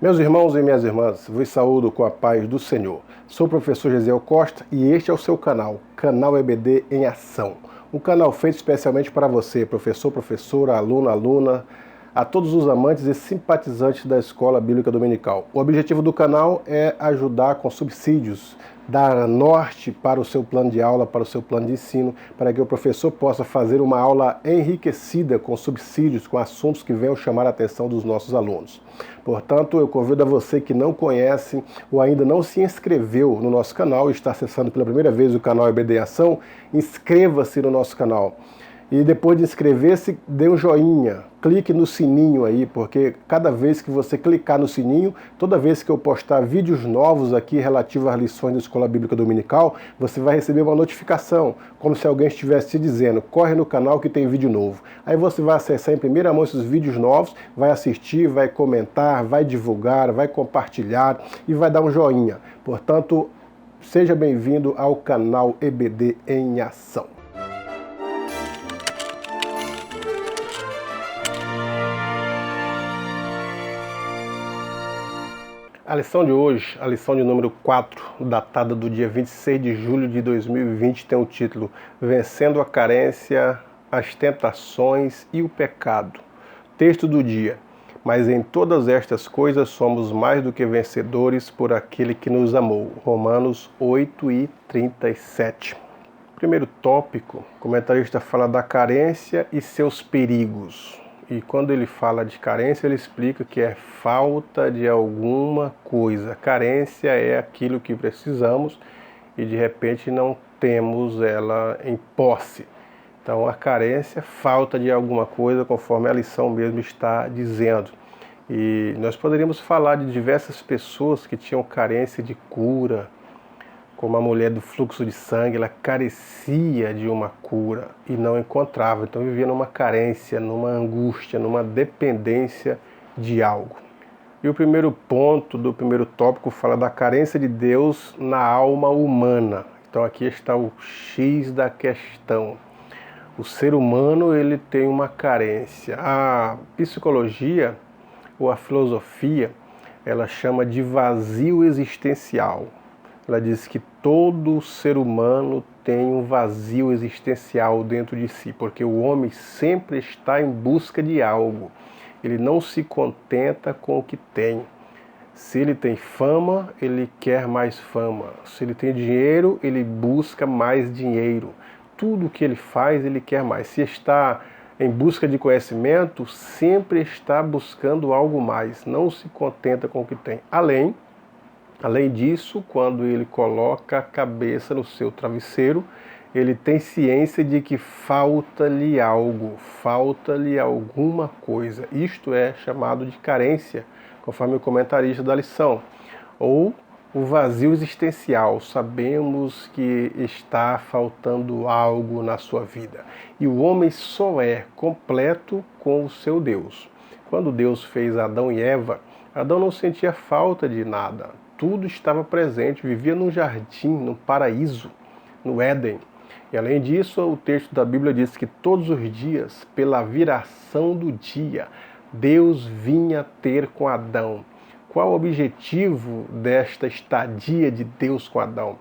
Meus irmãos e minhas irmãs, vos saúdo com a paz do Senhor. Sou o professor Gesiel Costa e este é o seu canal EBD em Ação. Um canal feito especialmente para você, professor, professora, aluno, aluna, a todos os amantes e simpatizantes da Escola Bíblica Dominical. O objetivo do canal é ajudar com subsídios, dar norte para o seu plano de aula, para o seu plano de ensino, para que o professor possa fazer uma aula enriquecida com subsídios, com assuntos que venham chamar a atenção dos nossos alunos. Portanto, eu convido a você que não conhece ou ainda não se inscreveu no nosso canal e está acessando pela primeira vez o canal EBD em Ação, inscreva-se no nosso canal. E depois de inscrever-se, dê um joinha, clique no sininho aí, porque cada vez que você clicar no sininho, toda vez que eu postar vídeos novos aqui relativos às lições da Escola Bíblica Dominical, você vai receber uma notificação, como se alguém estivesse te dizendo, corre no canal que tem vídeo novo. Aí você vai acessar em primeira mão esses vídeos novos, vai assistir, vai comentar, vai divulgar, vai compartilhar e vai dar um joinha. Portanto, seja bem-vindo ao canal EBD em Ação. A lição de hoje, a lição de número 4, datada do dia 26 de julho de 2020, tem o título Vencendo a Carência, as Tentações e o Pecado. Texto do dia. Mas em todas estas coisas somos mais do que vencedores por aquele que nos amou. Romanos 8:37. Primeiro tópico, o comentarista fala da carência e seus perigos. E quando ele fala de carência, ele explica que é falta de alguma coisa. Carência é aquilo que precisamos e de repente não temos ela em posse. Então a carência é falta de alguma coisa, conforme a lição mesmo está dizendo. E nós poderíamos falar de diversas pessoas que tinham carência de cura, como a mulher do fluxo de sangue, ela carecia de uma cura e não encontrava. Então vivia numa carência, numa angústia, numa dependência de algo. E o primeiro ponto do primeiro tópico fala da carência de Deus na alma humana. Então aqui está o X da questão. O ser humano ele tem uma carência. A psicologia ou a filosofia, ela chama de vazio existencial. Ela diz que todo ser humano tem um vazio existencial dentro de si, porque o homem sempre está em busca de algo. Ele não se contenta com o que tem. Se ele tem fama, ele quer mais fama. Se ele tem dinheiro, ele busca mais dinheiro. Tudo que ele faz, ele quer mais. Se está em busca de conhecimento, sempre está buscando algo mais. Não se contenta com o que tem. Além disso, quando ele coloca a cabeça no seu travesseiro, ele tem ciência de que falta-lhe algo, falta-lhe alguma coisa. Isto é chamado de carência, conforme o comentarista da lição. Ou o vazio existencial. Sabemos que está faltando algo na sua vida. E o homem só é completo com o seu Deus. Quando Deus fez Adão e Eva, Adão não sentia falta de nada. Tudo estava presente, vivia num jardim, num paraíso, no Éden. E além disso, o texto da Bíblia diz que todos os dias, pela viração do dia, Deus vinha ter com Adão. Qual o objetivo desta estadia de Deus com Adão?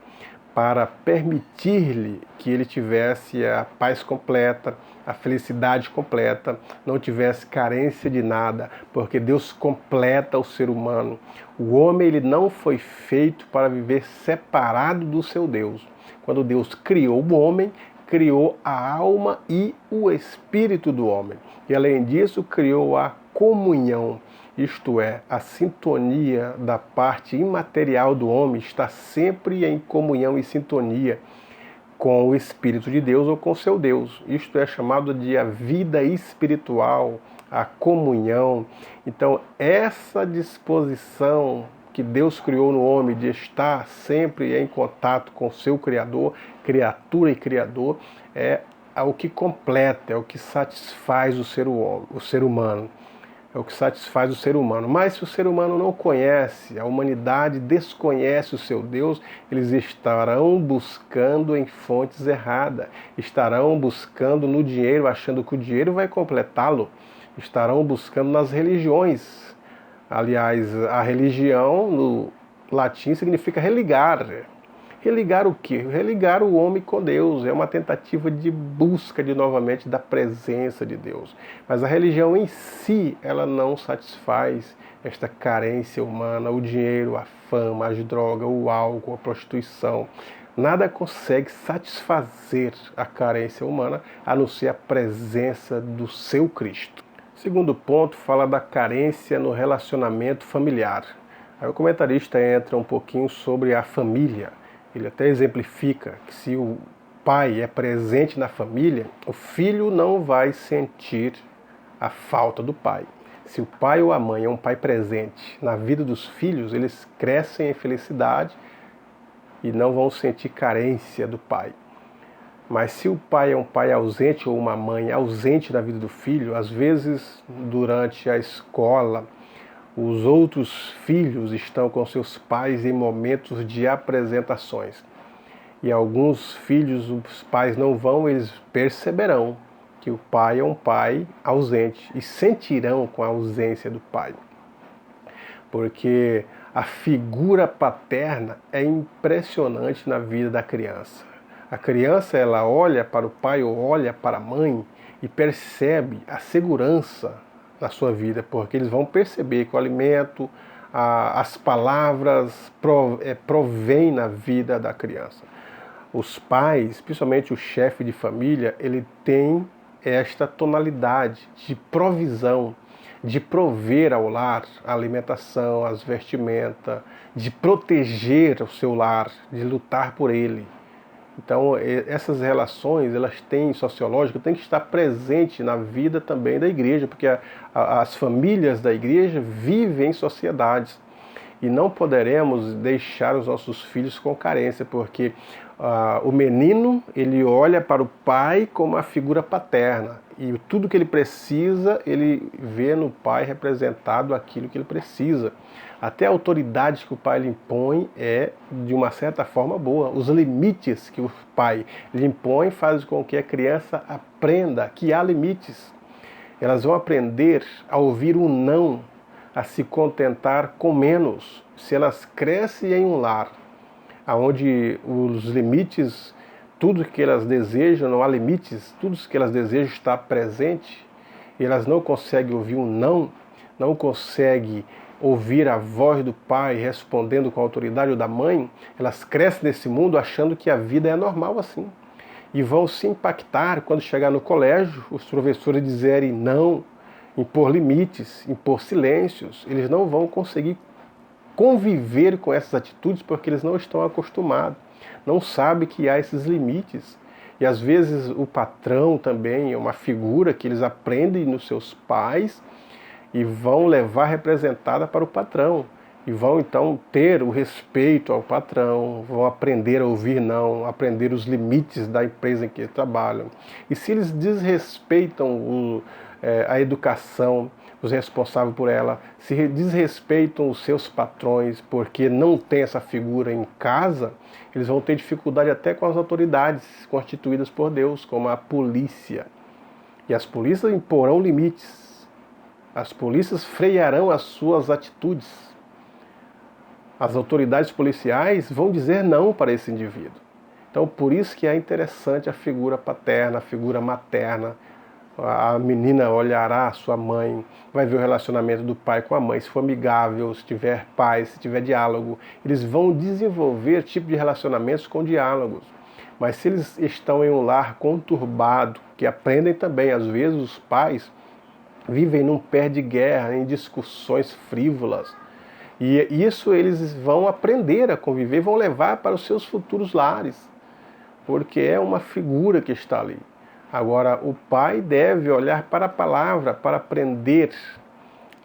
Para permitir-lhe que ele tivesse a paz completa, a felicidade completa, não tivesse carência de nada, porque Deus completa o ser humano. O homem ele não foi feito para viver separado do seu Deus. Quando Deus criou o homem, criou a alma e o espírito do homem. E além disso, criou a comunhão. Isto é, a sintonia da parte imaterial do homem está sempre em comunhão e sintonia com o Espírito de Deus ou com seu Deus. Isto é chamado de a vida espiritual, a comunhão. Então, essa disposição que Deus criou no homem de estar sempre em contato com seu Criador, criatura e Criador, é o que completa, é o que satisfaz o ser humano. É o que satisfaz o ser humano. Mas se o ser humano não conhece, a humanidade desconhece o seu Deus, eles estarão buscando em fontes erradas. Estarão buscando no dinheiro, achando que o dinheiro vai completá-lo. Estarão buscando nas religiões, Aliás, a religião no latim significa religar. Religar o quê? Religar o homem com Deus. É uma tentativa de busca novamente da presença de Deus. Mas a religião em si, ela não satisfaz esta carência humana, o dinheiro, a fama, as drogas, o álcool, a prostituição. Nada consegue satisfazer a carência humana a não ser a presença do seu Cristo. Segundo ponto, fala da carência no relacionamento familiar. Aí o comentarista entra um pouquinho sobre a família. Ele até exemplifica que se o pai é presente na família, o filho não vai sentir a falta do pai. Se o pai ou a mãe é um pai presente na vida dos filhos, eles crescem em felicidade e não vão sentir carência do pai. Mas se o pai é um pai ausente ou uma mãe ausente da vida do filho, às vezes durante a escola, os outros filhos estão com seus pais em momentos de apresentações. E alguns filhos, os pais não vão, eles perceberão que o pai é um pai ausente e sentirão com a ausência do pai. Porque a figura paterna é impressionante na vida da criança. A criança, ela olha para o pai ou olha para a mãe e percebe a segurança na sua vida, porque eles vão perceber que o alimento, as palavras provém na vida da criança. Os pais, principalmente o chefe de família, ele tem esta tonalidade de provisão, de prover ao lar a alimentação, as vestimentas, de proteger o seu lar, de lutar por ele. Então, essas relações, elas têm, sociológicas, têm que estar presentes na vida também da igreja, porque as famílias da igreja vivem em sociedades. E não poderemos deixar os nossos filhos com carência, porque o menino, ele olha para o pai como a figura paterna. E tudo que ele precisa, ele vê no pai representado aquilo que ele precisa. Até a autoridade que o pai lhe impõe é, de uma certa forma, boa. Os limites que o pai lhe impõe fazem com que a criança aprenda que há limites. Elas vão aprender a ouvir um não, a se contentar com menos. Se elas crescem em um lar onde os limites, tudo que elas desejam, não há limites, tudo que elas desejam está presente, e elas não conseguem ouvir um não, não conseguem ouvir a voz do pai respondendo com a autoridade ou da mãe, elas crescem nesse mundo achando que a vida é normal assim. E vão se impactar quando chegar no colégio, os professores dizerem não, impor limites, impor silêncios. Eles não vão conseguir conviver com essas atitudes porque eles não estão acostumados, não sabem que há esses limites. E às vezes o patrão também é uma figura que eles aprendem nos seus pais e vão levar representada para o patrão. E vão então ter o respeito ao patrão, vão aprender a ouvir não, aprender os limites da empresa em que trabalham. E se eles desrespeitam a educação, os responsáveis por ela, se desrespeitam os seus patrões porque não tem essa figura em casa, eles vão ter dificuldade até com as autoridades constituídas por Deus, como a polícia. E as polícias imporão limites. As polícias frearão as suas atitudes. As autoridades policiais vão dizer não para esse indivíduo. Então, por isso que é interessante a figura paterna, a figura materna. A menina olhará a sua mãe, vai ver o relacionamento do pai com a mãe, se for amigável, se tiver paz, se tiver diálogo. Eles vão desenvolver tipo de relacionamentos com diálogos. Mas se eles estão em um lar conturbado, que aprendem também, às vezes os pais vivem num pé de guerra, em discussões frívolas. E isso eles vão aprender a conviver, vão levar para os seus futuros lares, porque é uma figura que está ali. Agora, o pai deve olhar para a palavra para aprender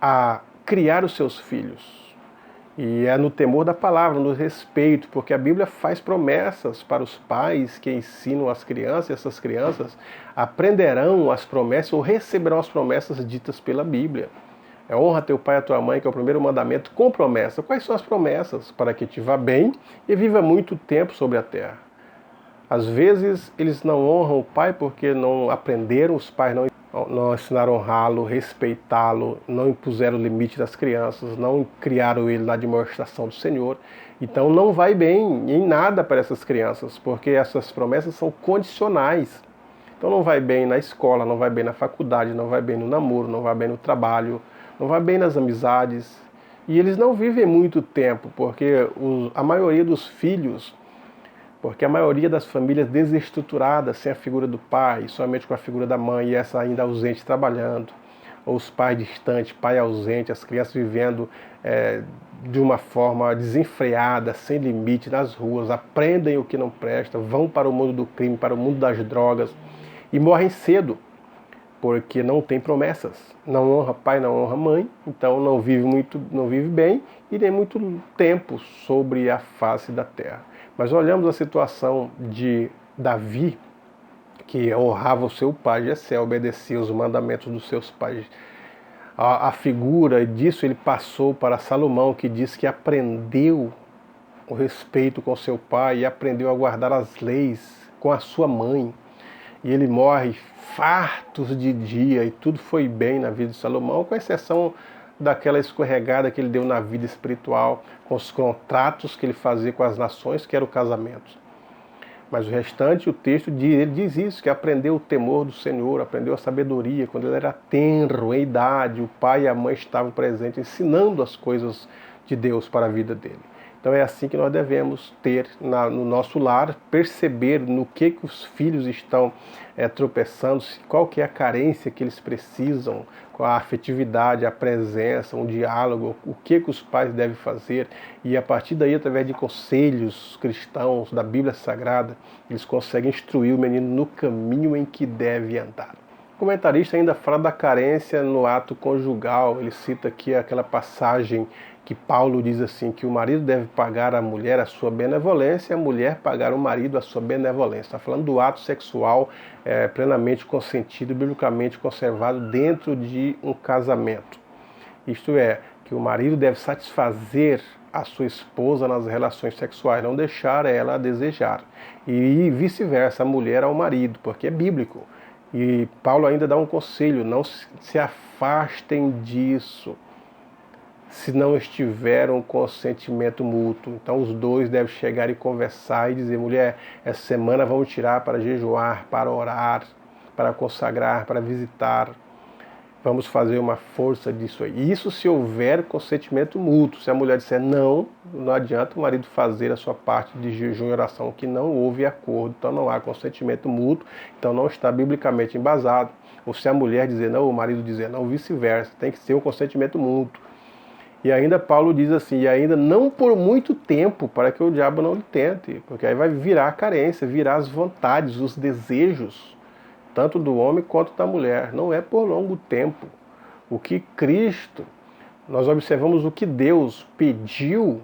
a criar os seus filhos. E é no temor da palavra, no respeito, porque a Bíblia faz promessas para os pais que ensinam as crianças, e essas crianças aprenderão as promessas ou receberão as promessas ditas pela Bíblia. É honra teu pai e a tua mãe, que é o primeiro mandamento com promessa. Quais são as promessas? Para que te vá bem e viva muito tempo sobre a terra. Às vezes eles não honram o pai porque não aprenderam, os pais não não ensinaram a honrá-lo, respeitá-lo, não impuseram o limite das crianças, não criaram ele na demonstração do Senhor. Então não vai bem em nada para essas crianças, porque essas promessas são condicionais. Então não vai bem na escola, não vai bem na faculdade, não vai bem no namoro, não vai bem no trabalho, não vai bem nas amizades. E eles não vivem muito tempo, porque a maioria dos filhos, porque a maioria das famílias desestruturadas, sem a figura do pai, somente com a figura da mãe, e essa ainda ausente trabalhando, ou os pais distantes, pai ausente, as crianças vivendo de uma forma desenfreada, sem limite, nas ruas, aprendem o que não presta, vão para o mundo do crime, para o mundo das drogas, e morrem cedo, porque não tem promessas. Não honra pai, não honra mãe, então não vive bem e nem muito tempo sobre a face da terra. Mas olhamos a situação de Davi, que honrava o seu pai Jessé, obedecia os mandamentos dos seus pais. A figura disso ele passou para Salomão, que diz que aprendeu o respeito com seu pai e aprendeu a guardar as leis com a sua mãe. E ele morre fartos de dia e tudo foi bem na vida de Salomão, com exceção daquela escorregada que ele deu na vida espiritual, com os contratos que ele fazia com as nações, que era o casamento. Mas o restante, o texto ele diz isso, que aprendeu o temor do Senhor, aprendeu a sabedoria. Quando ele era tenro, em idade, o pai e a mãe estavam presentes, ensinando as coisas de Deus para a vida dele. Então é assim que nós devemos ter no nosso lar, perceber no que os filhos estão tropeçando, qual que é a carência que eles precisam, com a afetividade, a presença, um diálogo, o que os pais devem fazer. E a partir daí, através de conselhos cristãos, da Bíblia Sagrada, eles conseguem instruir o menino no caminho em que deve andar. O comentarista ainda fala da carência no ato conjugal. Ele cita aqui aquela passagem que Paulo diz assim, que o marido deve pagar à mulher a sua benevolência e a mulher pagar ao marido a sua benevolência. Está falando do ato sexual plenamente consentido, biblicamente conservado dentro de um casamento. Isto é, que o marido deve satisfazer a sua esposa nas relações sexuais, não deixar ela a desejar. E vice-versa, a mulher ao marido, porque é bíblico. E Paulo ainda dá um conselho, não se afastem disso, se não estiver um consentimento mútuo. Então os dois devem chegar e conversar e dizer, mulher, essa semana vamos tirar para jejuar, para orar, para consagrar, para visitar. Vamos fazer uma força disso aí. Isso se houver consentimento mútuo. Se a mulher disser não, não adianta o marido fazer a sua parte de jejum e oração, que não houve acordo, então não há consentimento mútuo, então não está biblicamente embasado. Ou se a mulher dizer não, o marido dizer não, vice-versa. Tem que ser um consentimento mútuo. E ainda Paulo diz assim, e ainda não por muito tempo, para que o diabo não lhe tente, porque aí vai virar a carência, virar as vontades, os desejos, tanto do homem quanto da mulher. Não é por longo tempo. O que Cristo, nós observamos o que Deus pediu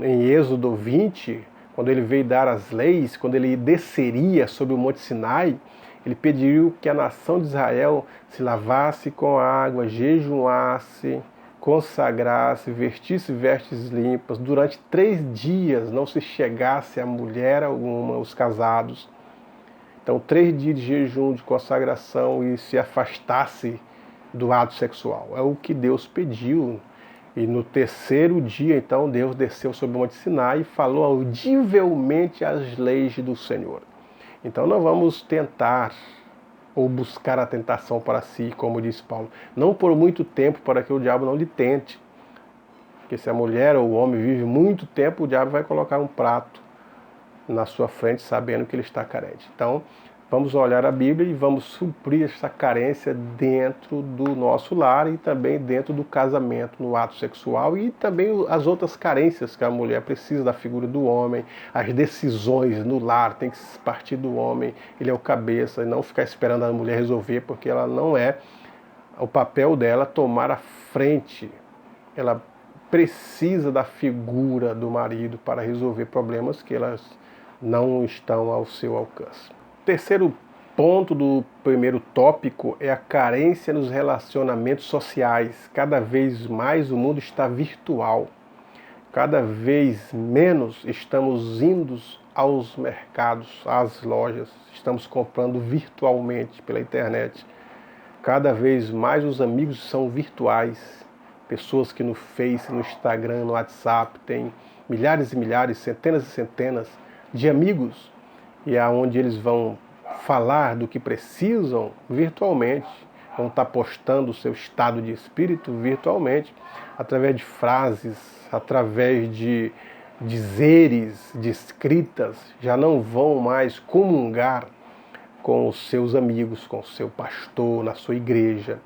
em Êxodo 20, quando ele veio dar as leis, quando ele desceria sobre o Monte Sinai, ele pediu que a nação de Israel se lavasse com água, jejuasse, consagrasse, vestisse vestes limpas, durante 3 dias não se chegasse a mulher alguma, os casados. Então 3 dias de jejum, de consagração e se afastasse do ato sexual. É o que Deus pediu. E no 3º dia, então, Deus desceu sobre o Monte Sinai e falou audivelmente as leis do Senhor. Então não vamos tentar ou buscar a tentação para si, como diz Paulo. Não por muito tempo, para que o diabo não lhe tente. Porque se a mulher ou o homem vive muito tempo, o diabo vai colocar um prato na sua frente, sabendo que ele está carente. Então, vamos olhar a Bíblia e vamos suprir essa carência dentro do nosso lar e também dentro do casamento, no ato sexual, e também as outras carências que a mulher precisa da figura do homem, as decisões no lar tem que partir do homem, ele é o cabeça, e não ficar esperando a mulher resolver, porque ela não é o papel dela tomar a frente. Ela precisa da figura do marido para resolver problemas que elas não estão ao seu alcance. O terceiro ponto do primeiro tópico é a carência nos relacionamentos sociais. Cada vez mais o mundo está virtual. Cada vez menos estamos indo aos mercados, às lojas. Estamos comprando virtualmente pela internet. Cada vez mais os amigos são virtuais. Pessoas que no Face, no Instagram, no WhatsApp têm milhares e milhares, centenas e centenas de amigos, e aonde eles vão falar do que precisam virtualmente, vão estar postando o seu estado de espírito virtualmente, através de frases, através de dizeres, de escritas, já não vão mais comungar com os seus amigos, com o seu pastor, na sua igreja.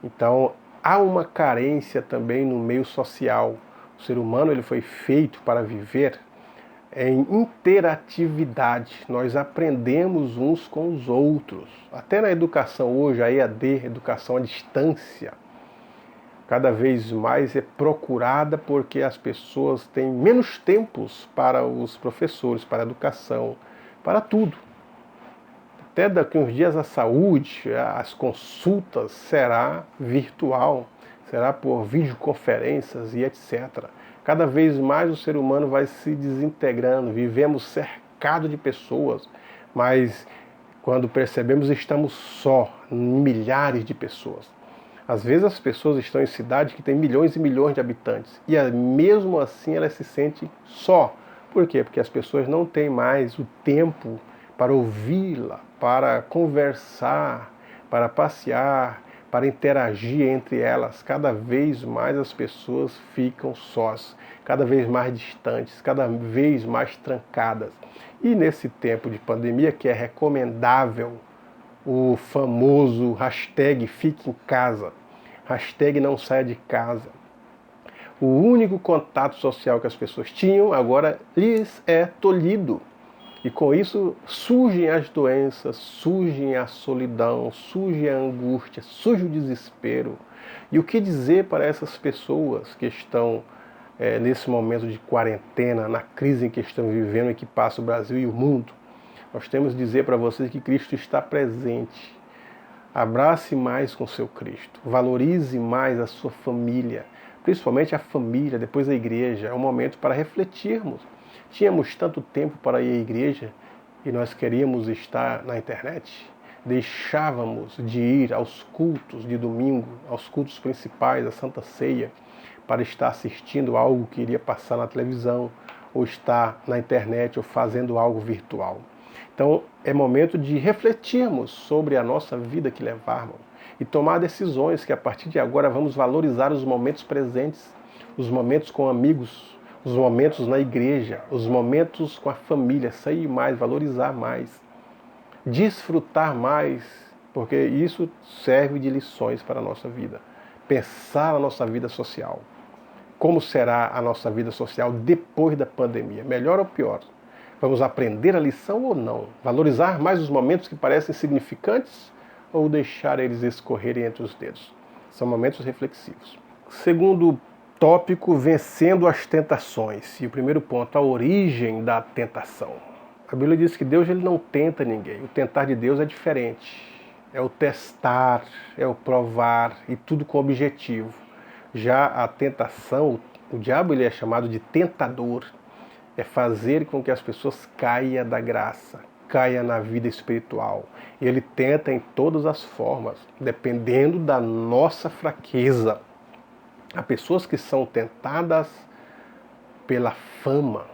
Então, há uma carência também no meio social. O ser humano ele foi feito para viver em interatividade. Nós aprendemos uns com os outros. Até na educação hoje, a EAD, educação à distância, cada vez mais é procurada porque as pessoas têm menos tempos para os professores, para a educação, para tudo. Até daqui a uns dias a saúde, as consultas será virtual, será por videoconferências e etc. Cada vez mais o ser humano vai se desintegrando, vivemos cercado de pessoas, mas quando percebemos estamos só, em milhares de pessoas. Às vezes as pessoas estão em cidades que têm milhões e milhões de habitantes e mesmo assim elas se sentem só. Por quê? Porque as pessoas não têm mais o tempo para ouvi-la, para conversar, para passear, para interagir entre elas. Cada vez mais as pessoas ficam sós, cada vez mais distantes, cada vez mais trancadas. E nesse tempo de pandemia que é recomendável o famoso hashtag fique em casa, hashtag não saia de casa. O único contato social que as pessoas tinham agora lhes é tolhido. E com isso surgem as doenças, surgem a solidão, surge a angústia, surge o desespero. E o que dizer para essas pessoas que estão nesse momento de quarentena, na crise em que estão vivendo e que passa o Brasil e o mundo? Nós temos que dizer para vocês que Cristo está presente. Abrace mais com seu Cristo, valorize mais a sua família, principalmente a família, depois a igreja. É um momento para refletirmos. Tínhamos tanto tempo para ir à igreja e nós queríamos estar na internet? Deixávamos de ir aos cultos de domingo, aos cultos principais, a Santa Ceia, para estar assistindo algo que iria passar na televisão, ou estar na internet, ou fazendo algo virtual. Então é momento de refletirmos sobre a nossa vida que levarmos e tomar decisões que a partir de agora vamos valorizar os momentos presentes, os momentos com amigos, os momentos na igreja, os momentos com a família, sair mais, valorizar mais, desfrutar mais, porque isso serve de lições para a nossa vida. Pensar na nossa vida social. Como será a nossa vida social depois da pandemia? Melhor ou pior? Vamos aprender a lição ou não? Valorizar mais os momentos que parecem insignificantes ou deixar eles escorrerem entre os dedos? São momentos reflexivos. Segundo tópico, vencendo as tentações. E o primeiro ponto, a origem da tentação. A Bíblia diz que Deus ele não tenta ninguém. O tentar de Deus é diferente. É o testar, é o provar e tudo com objetivo. Já a tentação, o diabo ele é chamado de tentador. É fazer com que as pessoas caiam da graça, caiam na vida espiritual. E ele tenta em todas as formas, dependendo da nossa fraqueza. Há pessoas que são tentadas pela fama,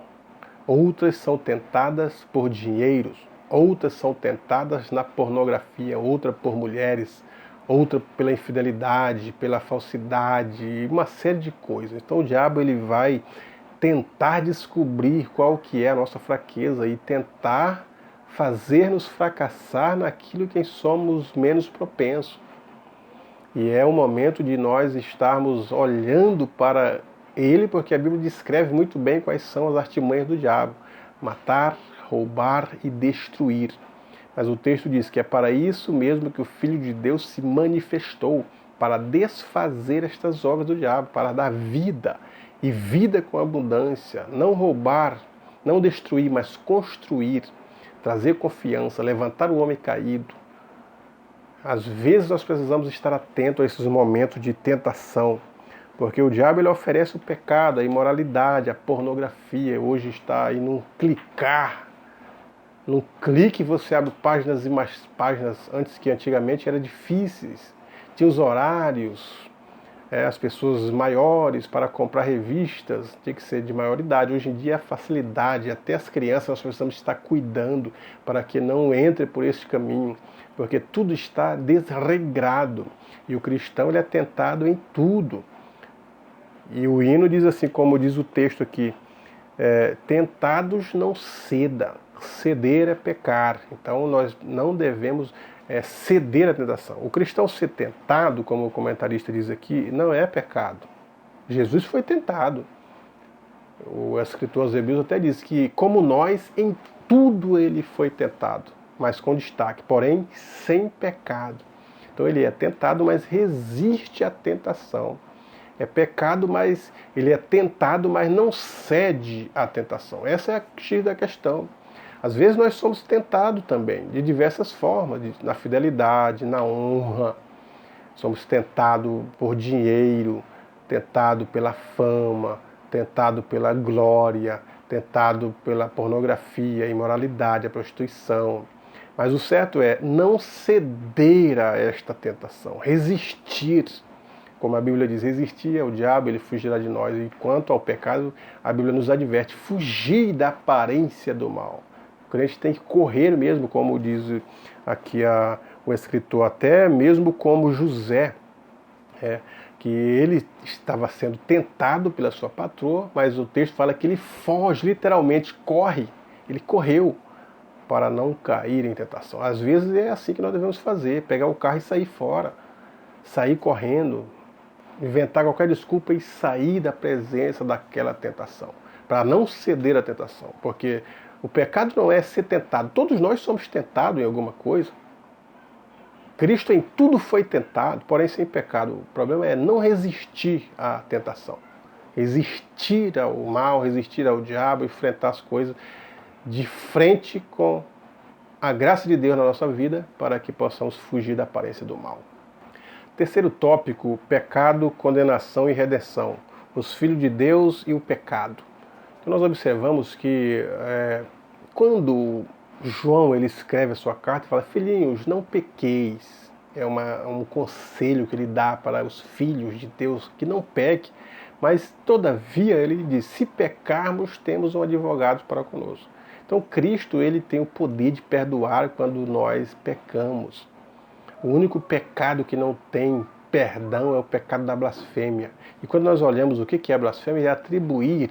outras são tentadas por dinheiros, outras são tentadas na pornografia, outra por mulheres, outra pela infidelidade, pela falsidade, uma série de coisas. Então o diabo ele vai tentar descobrir qual que é a nossa fraqueza e tentar fazer-nos fracassar naquilo que somos menos propensos. E é o momento de nós estarmos olhando para ele, porque a Bíblia descreve muito bem quais são as artimanhas do diabo: matar, roubar e destruir. Mas o texto diz que é para isso mesmo que o Filho de Deus se manifestou, para desfazer estas obras do diabo, para dar vida, e vida com abundância. Não roubar, não destruir, mas construir, trazer confiança, levantar o homem caído. Às vezes nós precisamos estar atentos a esses momentos de tentação, porque o diabo ele oferece o pecado, a imoralidade, a pornografia. Hoje está aí num clicar, num clique você abre páginas e mais páginas, antes que antigamente eram difíceis tinha os horários, as pessoas maiores para comprar revistas, tinha que ser de maior idade. Hoje em dia a facilidade, até as crianças nós precisamos estar cuidando para que não entre por este caminho, porque tudo está desregrado e o cristão ele é tentado em tudo. E o hino diz assim, como diz o texto aqui, tentados não ceda, ceder é pecar. Então nós não devemos ceder à tentação. O cristão ser tentado, como o comentarista diz aqui, não é pecado. Jesus foi tentado. O escritor aos Hebreus até diz que, como nós, em tudo ele foi tentado, mas com destaque, porém sem pecado. Então ele é tentado, mas resiste à tentação. É pecado, mas ele é tentado, mas não cede à tentação. Essa é a X da questão. Às vezes nós somos tentados também, de diversas formas, na fidelidade, na honra. Somos tentados por dinheiro, tentados pela fama, tentados pela glória, tentados pela pornografia, a imoralidade, a prostituição. Mas o certo é não ceder a esta tentação, resistir. Como a Bíblia diz, resistir ao diabo, ele fugirá de nós. E quanto ao pecado, a Bíblia nos adverte, fugir da aparência do mal. O crente tem que correr mesmo, como diz aqui o escritor, até mesmo como José, que ele estava sendo tentado pela sua patroa, mas o texto fala que ele foge, literalmente corre. Ele correu para não cair em tentação. Às vezes é assim que nós devemos fazer, pegar o carro e sair fora, sair correndo, inventar qualquer desculpa e sair da presença daquela tentação, para não ceder à tentação, porque o pecado não é ser tentado, todos nós somos tentados em alguma coisa. Cristo em tudo foi tentado, porém sem pecado. O problema é não resistir à tentação, resistir ao mal, resistir ao diabo, enfrentar as coisas de frente com a graça de Deus na nossa vida, para que possamos fugir da aparência do mal. Terceiro tópico, pecado, condenação e redenção. Os filhos de Deus e o pecado. Então nós observamos que quando João ele escreve a sua carta, ele fala, filhinhos, não pequeis. É um conselho que ele dá para os filhos de Deus, que não peque. Mas, todavia, ele diz, se pecarmos, temos um advogado para conosco. Então Cristo ele tem o poder de perdoar quando nós pecamos. O único pecado que não tem perdão é o pecado da blasfêmia. E quando nós olhamos o que é blasfêmia, é atribuir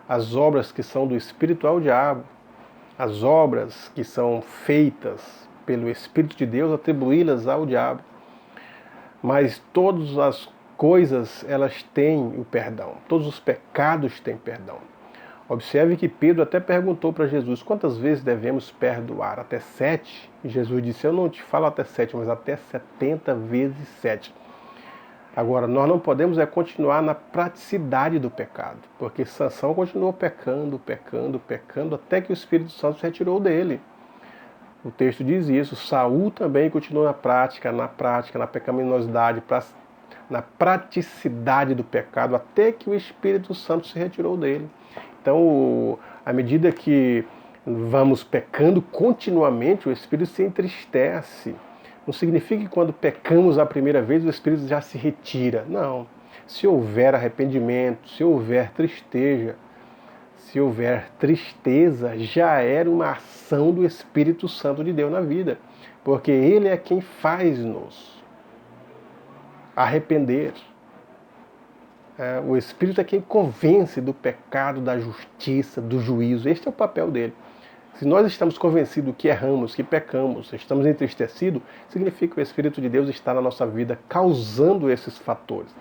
as obras que são do Espírito ao diabo, as obras que são feitas pelo Espírito de Deus, atribuí-las ao diabo. Mas todas as coisas, elas têm o perdão. Todos os pecados têm perdão. Observe que Pedro até perguntou para Jesus, quantas vezes devemos perdoar? Até 7? E Jesus disse, eu não te falo até 7, mas até 70 vezes 7. Agora, nós não podemos continuar na praticidade do pecado, porque Sansão continuou pecando, até que o Espírito Santo se retirou dele. O texto diz isso, Saul também continuou na prática, na pecaminosidade, na praticidade do pecado, até que o Espírito Santo se retirou dele. Então, à medida que vamos pecando continuamente, o Espírito se entristece. Não significa que quando pecamos a primeira vez, o Espírito já se retira. Não. Se houver arrependimento, se houver tristeza, já era uma ação do Espírito Santo de Deus na vida. Porque Ele é quem faz-nos arrepender. O Espírito é quem convence do pecado, da justiça, do juízo. Este é o papel dele. Se nós estamos convencidos que erramos, que pecamos, estamos entristecidos, significa que o Espírito de Deus está na nossa vida causando esses fatores.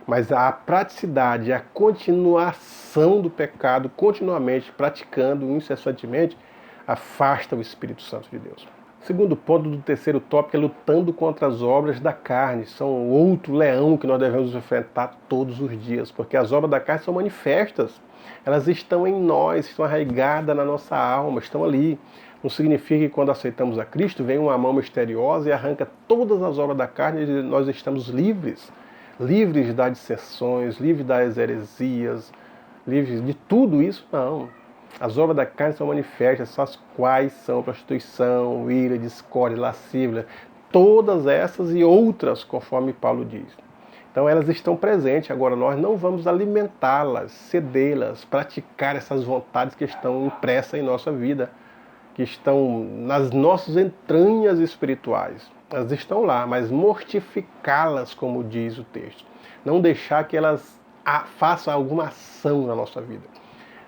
Mas a praticidade, a continuação do pecado, continuamente praticando incessantemente, afasta o Espírito Santo de Deus. O segundo ponto do terceiro tópico é lutando contra as obras da carne. São outro leão que nós devemos enfrentar todos os dias, porque as obras da carne são manifestas. Elas estão em nós, estão arraigadas na nossa alma, estão ali. Não significa que quando aceitamos a Cristo, vem uma mão misteriosa e arranca todas as obras da carne e nós estamos livres. Livres das dissensões, livres das heresias, livres de tudo isso, não. As obras da carne são manifestas, as quais são prostituição, ira, discórdia, lascívia, todas essas e outras, conforme Paulo diz. Então elas estão presentes, agora nós não vamos alimentá-las, cedê-las, praticar essas vontades que estão impressas em nossa vida, que estão nas nossas entranhas espirituais. Elas estão lá, mas mortificá-las, como diz o texto. Não deixar que elas façam alguma ação na nossa vida.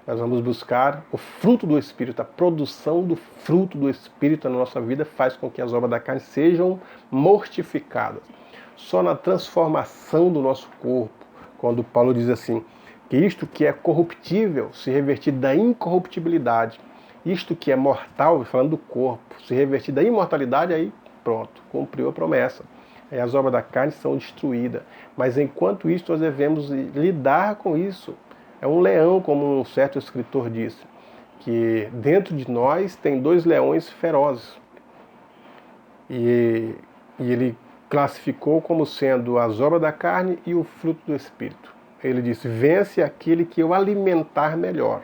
Nós vamos buscar o fruto do Espírito, a produção do fruto do Espírito na nossa vida faz com que as obras da carne sejam mortificadas. Só na transformação do nosso corpo, quando Paulo diz assim, que isto que é corruptível se revertir da incorruptibilidade, isto que é mortal, falando do corpo, se revertir da imortalidade, aí pronto, cumpriu a promessa. Aí as obras da carne são destruídas. Mas enquanto isso, nós devemos lidar com isso. É um leão, como um certo escritor disse, que dentro de nós tem 2 leões ferozes. E ele classificou como sendo as obras da carne e o fruto do Espírito. Ele disse, vence aquele que eu alimentar melhor.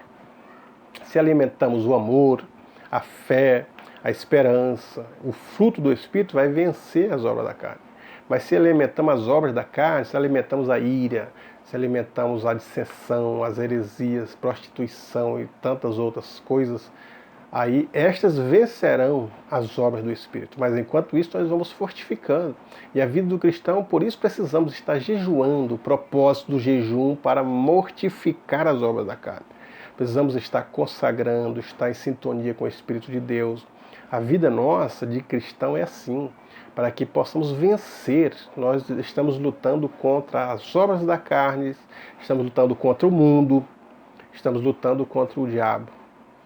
Se alimentamos o amor, a fé, a esperança, o fruto do Espírito vai vencer as obras da carne. Mas se alimentamos as obras da carne, se alimentamos a ira, se alimentamos a dissensão, as heresias, prostituição e tantas outras coisas, aí estas vencerão as obras do Espírito. Mas enquanto isso nós vamos fortificando. E a vida do cristão, por isso precisamos estar jejuando, o propósito do jejum para mortificar as obras da carne. Precisamos estar consagrando, estar em sintonia com o Espírito de Deus. A vida nossa de cristão é assim, para que possamos vencer. Nós estamos lutando contra as obras da carne, estamos lutando contra o mundo, estamos lutando contra o diabo.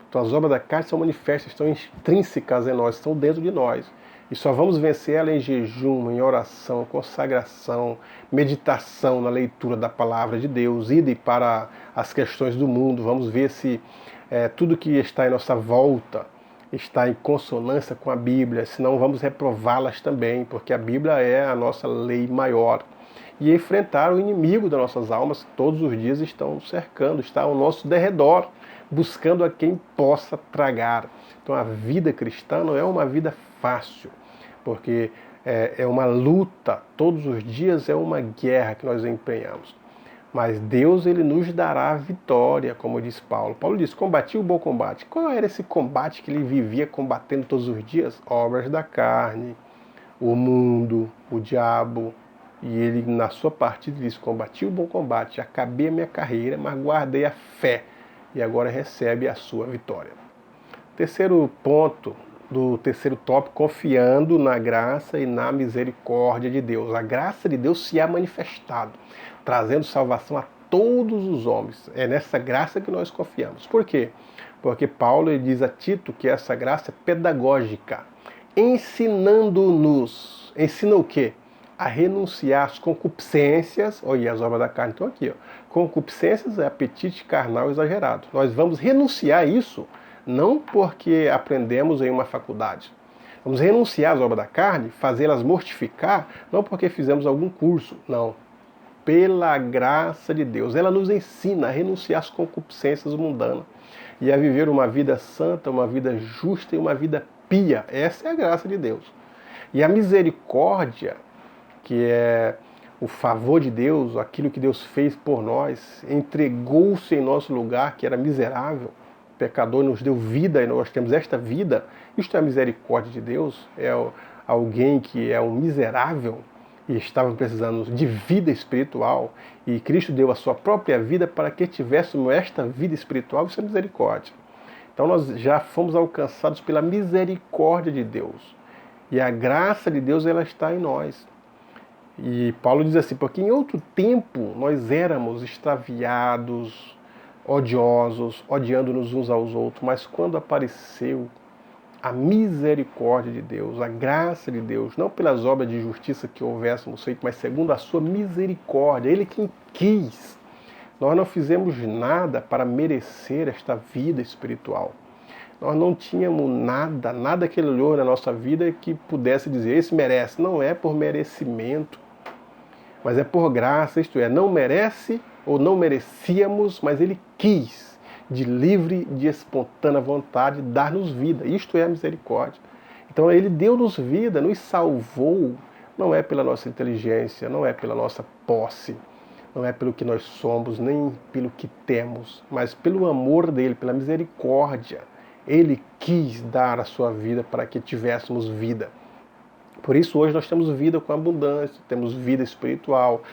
Então as obras da carne são manifestas, estão intrínsecas em nós, estão dentro de nós. E só vamos vencer ela em jejum, em oração, consagração, meditação na leitura da palavra de Deus, ida para as questões do mundo. Vamos ver se tudo que está em nossa volta está em consonância com a Bíblia, senão vamos reprová-las também, porque a Bíblia é a nossa lei maior. E enfrentar o inimigo das nossas almas, todos os dias estão cercando, está ao nosso derredor, buscando a quem possa tragar. Então a vida cristã não é uma vida fácil, porque é uma luta, todos os dias é uma guerra que nós empenhamos. Mas Deus, ele nos dará a vitória, como diz Paulo. Paulo diz, combati o bom combate. Qual era esse combate que ele vivia combatendo todos os dias? Obras da carne, o mundo, o diabo. E ele, na sua partida, diz, combati o bom combate, acabei a minha carreira, mas guardei a fé. E agora recebe a sua vitória. Terceiro ponto do terceiro tópico, confiando na graça e na misericórdia de Deus. A graça de Deus se é manifestado, trazendo salvação a todos os homens. É nessa graça que nós confiamos. Por quê? Porque Paulo ele diz a Tito que essa graça é pedagógica, ensinando-nos. Ensina o quê? A renunciar às concupiscências, olha, as obras da carne estão aqui, ó. Concupiscências é apetite carnal exagerado. Nós vamos renunciar a isso, não porque aprendemos em uma faculdade. Vamos renunciar às obras da carne, fazê-las mortificar, não porque fizemos algum curso, não. Pela graça de Deus. Ela nos ensina a renunciar às concupiscências mundanas e a viver uma vida santa, uma vida justa e uma vida pia. Essa é a graça de Deus. E a misericórdia, que é o favor de Deus, aquilo que Deus fez por nós, entregou-se em nosso lugar, que era miserável, pecador, nos deu vida e nós temos esta vida. Isto é a misericórdia de Deus, é alguém que é um miserável e estava precisando de vida espiritual e Cristo deu a sua própria vida para que tivéssemos esta vida espiritual. Isso é misericórdia. Então nós já fomos alcançados pela misericórdia de Deus e a graça de Deus ela está em nós. E Paulo diz assim, porque em outro tempo nós éramos extraviados, odiosos, odiando-nos uns aos outros, mas quando apareceu a misericórdia de Deus, a graça de Deus, não pelas obras de justiça que houvéssemos feito, mas segundo a sua misericórdia, Ele quem quis. Nós não fizemos nada para merecer esta vida espiritual. Nós não tínhamos nada que Ele olhou na nossa vida que pudesse dizer, esse merece. Não é por merecimento, mas é por graça, isto é, não merece ou não merecíamos, mas Ele quis, de livre, de espontânea vontade, dar-nos vida. Isto é a misericórdia. Então ele deu-nos vida, nos salvou, não é pela nossa inteligência, não é pela nossa posse, não é pelo que nós somos, nem pelo que temos, mas pelo amor dele, pela misericórdia. Ele quis dar a sua vida para que tivéssemos vida. Por isso hoje nós temos vida com abundância, temos vida espiritual,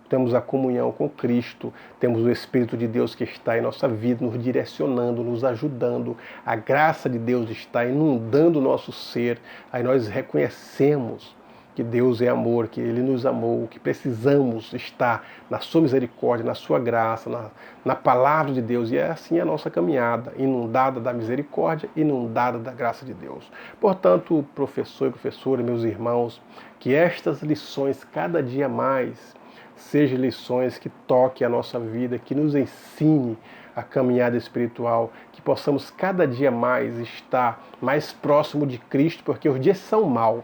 temos a comunhão com Cristo, temos o Espírito de Deus que está em nossa vida, nos direcionando, nos ajudando. A graça de Deus está inundando o nosso ser. Aí nós reconhecemos que Deus é amor, que Ele nos amou, que precisamos estar na sua misericórdia, na sua graça, na palavra de Deus. E é assim a nossa caminhada, inundada da misericórdia, inundada da graça de Deus. Portanto, professor e professora, meus irmãos, que estas lições cada dia mais sejam lições que toquem a nossa vida, que nos ensine a caminhada espiritual, que possamos cada dia mais estar mais próximo de Cristo, porque os dias são maus.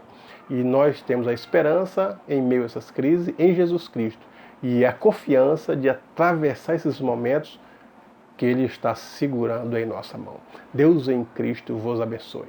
E nós temos a esperança, em meio a essas crises, em Jesus Cristo. E a confiança de atravessar esses momentos que Ele está segurando em nossa mão. Deus em Cristo vos abençoe.